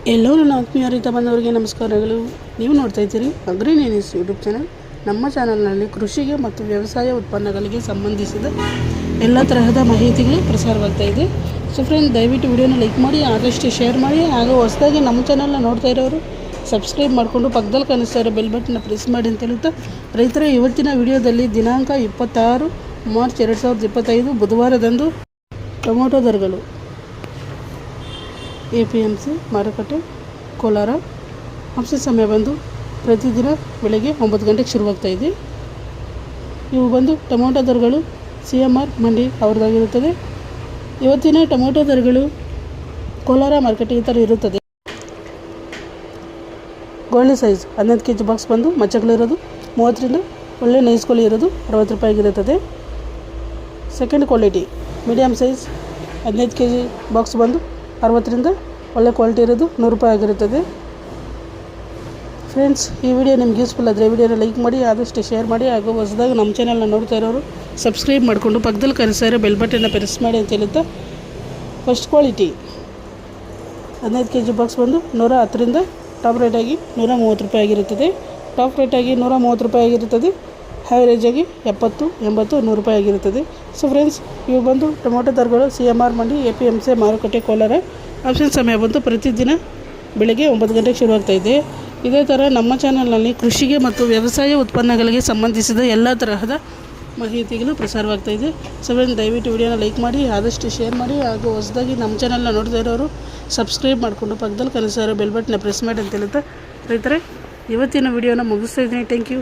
ಎಲ್ಲರೂ ನನ್ನ ಆತ್ಮೀಯ ರೈತ ಬಂದವರಿಗೆ ನಮಸ್ಕಾರಗಳು. ನೀವು ನೋಡ್ತಾ ಇದ್ದೀರಿ ಅಗ್ರಿ ನ್ಯೂಸ್ ಯೂಟ್ಯೂಬ್ ಚಾನಲ್. ನಮ್ಮ ಚಾನಲ್ನಲ್ಲಿ ಕೃಷಿಗೆ ಮತ್ತು ವ್ಯವಸಾಯ ಉತ್ಪನ್ನಗಳಿಗೆ ಸಂಬಂಧಿಸಿದ ಎಲ್ಲ ತರಹದ ಮಾಹಿತಿಗಳು ಪ್ರಸಾರವಾಗ್ತಾ ಇದೆ. ಸೊ ಫ್ರೆಂಡ್, ದಯವಿಟ್ಟು ವಿಡಿಯೋನ ಲೈಕ್ ಮಾಡಿ, ಆದಷ್ಟು ಶೇರ್ ಮಾಡಿ, ಹಾಗೂ ಹೊಸದಾಗಿ ನಮ್ಮ ಚಾನಲ್ನ ನೋಡ್ತಾ ಇರೋರು ಸಬ್ಸ್ಕ್ರೈಬ್ ಮಾಡಿಕೊಂಡು ಪಕ್ಕದಲ್ಲಿ ಕಾಣಿಸ್ತಾ ಇರೋ ಬೆಲ್ ಬಟನ್ನ ಪ್ರೆಸ್ ಮಾಡಿ ಅಂತ ಹೇಳುತ್ತಾ, ರೈತರ ಇವತ್ತಿನ ವಿಡಿಯೋದಲ್ಲಿ ದಿನಾಂಕ 26 ಮಾರ್ಚ್ 2025 ಬುಧವಾರದಂದು ಟೊಮೊಟೊ ದರಗಳು APMC ಮಾರುಕಟ್ಟೆ ಕೋಲಾರ. ಅಂಶ ಸಮಯ ಬಂದು ಪ್ರತಿದಿನ ಬೆಳಗ್ಗೆ 9 ಗಂಟೆಗೆ ಶುರುವಾಗ್ತಾಯಿದೆ. ಇವು ಬಂದು ಟೊಮೊಟೊ ದರಗಳು CMR ಮಂಡಿ ಅವ್ರದ್ದಾಗಿರುತ್ತದೆ. ಇವತ್ತಿನ ಟೊಮೊಟೊ ದರಗಳು ಕೋಲಾರ ಮಾರ್ಕೆಟ್ ಈ ಥರ ಇರುತ್ತದೆ. ಗೋಲ್ಡ್ ಸೈಜ್ 15 kg ಬಾಕ್ಸ್ ಬಂದು ಮಚ್ಚಗಳಿರೋದು 30ರಿಂದ ಒಳ್ಳೆ ನೈಸ್ಕೊಳ್ಳಿ ಇರೋದು 60 ರೂಪಾಯಿಗಿರುತ್ತದೆ. Second quality medium size 15 kg box ಬಂದು 60ರಿಂದ ಒಳ್ಳೆ ಕ್ವಾಲಿಟಿ ಇರೋದು 100 ರೂಪಾಯಿ ಆಗಿರುತ್ತದೆ. ಫ್ರೆಂಡ್ಸ್, ಈ ವಿಡಿಯೋ ನಿಮ್ಗೆ ಯೂಸ್ಫುಲ್ ಆದರೆ ವಿಡಿಯೋನ ಲೈಕ್ ಮಾಡಿ, ಆದಷ್ಟು ಶೇರ್ ಮಾಡಿ, ಹಾಗೂ ಹೊಸದಾಗಿ ನಮ್ಮ ಚಾನಲ್ನ ನೋಡ್ತಾ ಇರೋರು ಸಬ್ಸ್ಕ್ರೈಬ್ ಮಾಡಿಕೊಂಡು ಪಕ್ಕದಲ್ಲಿ ಕಾಣಿಸ್ತಾ ಇರೋ ಬೆಲ್ ಬಟನ್ನ ಪ್ರೆಸ್ ಮಾಡಿ ಅಂತ ಹೇಳುತ್ತಾ, ಫಸ್ಟ್ ಕ್ವಾಲಿಟಿ 15 kg ಬಾಕ್ಸ್ ಬಂದು 110ರಿಂದ ಟಾಪ್ ರೇಟಾಗಿ 130 ರೂಪಾಯಿ ಆಗಿರುತ್ತದೆ. ಟಾಪ್ ರೇಟಾಗಿ 130 ರೂಪಾಯಿ ಆಗಿರುತ್ತದೆ. ಹ್ಯಾವರೇಜಾಗಿ 70, 80, 100 ರೂಪಾಯಿ ಆಗಿರುತ್ತದೆ. ಸೊ ಫ್ರೆಂಡ್ಸ್, ಇವು ಬಂದು ಟೊಮೊಟೊ ದರಗಳು CMR ಮಂಡಿ APMC ಮಾರುಕಟ್ಟೆ ಕೋಲಾರ. ಆಪ್ಷನ್ ಸಮಯ ಬಂದು ಪ್ರತಿದಿನ ಬೆಳಗ್ಗೆ 9 ಗಂಟೆಗೆ ಶುರುವಾಗ್ತಾಯಿದೆ. ಇದೇ ಥರ ನಮ್ಮ ಚಾನಲ್ನಲ್ಲಿ ಕೃಷಿಗೆ ಮತ್ತು ವ್ಯವಸಾಯ ಉತ್ಪನ್ನಗಳಿಗೆ ಸಂಬಂಧಿಸಿದ ಎಲ್ಲ ತರಹದ ಮಾಹಿತಿಗಳು ಪ್ರಸಾರವಾಗ್ತಾಯಿದೆ. ಸೊ ಫ್ರೆಂಡ್ಸ್, ದಯವಿಟ್ಟು ವಿಡಿಯೋನ ಲೈಕ್ ಮಾಡಿ, ಆದಷ್ಟು ಶೇರ್ ಮಾಡಿ, ಹಾಗೂ ಹೊಸದಾಗಿ ನಮ್ಮ ಚಾನಲ್ನ ನೋಡ್ತಾ ಇರೋರು ಸಬ್ಸ್ಕ್ರೈಬ್ ಮಾಡಿಕೊಂಡು ಪಕ್ಕದಲ್ಲಿ ಕಾಣಿಸ್ತಾ ಇರೋ ಬೆಲ್ ಬಟನ್ನ ಪ್ರೆಸ್ ಮಾಡಿ ಅಂತ ಹೇಳುತ್ತಾ, ರೈತರೇ ಇವತ್ತಿನ ವಿಡಿಯೋನ ಮುಗಿಸ್ತಾ ಇದ್ದೀನಿ. Thank you.